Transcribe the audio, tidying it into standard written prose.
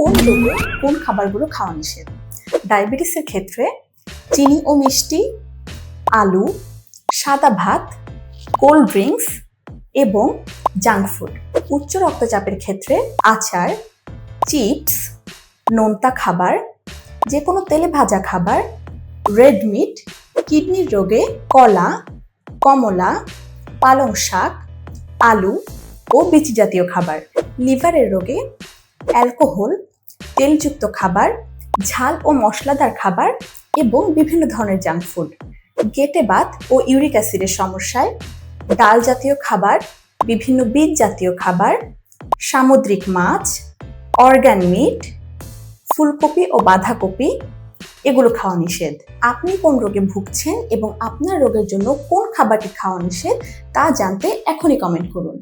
কোন রোগে কোন খাবারগুলো খাওয়া নিষেধ? ডায়াবেটিসের ক্ষেত্রে চিনি ও মিষ্টি, আলু, সাদা ভাত, কোল্ড ড্রিঙ্কস এবং জাঙ্ক ফুড। উচ্চ রক্তচাপের ক্ষেত্রে আচার, চিপস, নোনতা খাবার, যে কোনো তেলে ভাজা খাবার, রেড মিট, কিডনির রোগে কলা, কমলা, পালং শাক, আলু ও বীজ জাতীয় খাবার, লিভারের রোগে অ্যালকোহল, তেলযুক্ত খাবার, ঝাল ও মশলাদার খাবার এবং বিভিন্ন ধরনের জাঙ্ক ফুড। গেটে বাত ও ইউরিক অ্যাসিডের সমস্যায় ডাল জাতীয় খাবার, বিভিন্ন বীজ জাতীয় খাবার, সামুদ্রিক মাছ, অর্গান মিট, ফুলকপি ও বাঁধাকপি এগুলো খাওয়া নিষেধ। আপনি কোন রোগে ভুগছেন এবং আপনার রোগের জন্য কোন খাবারটি খাওয়া নিষেধ তা জানতে এখনই কমেন্ট করুন।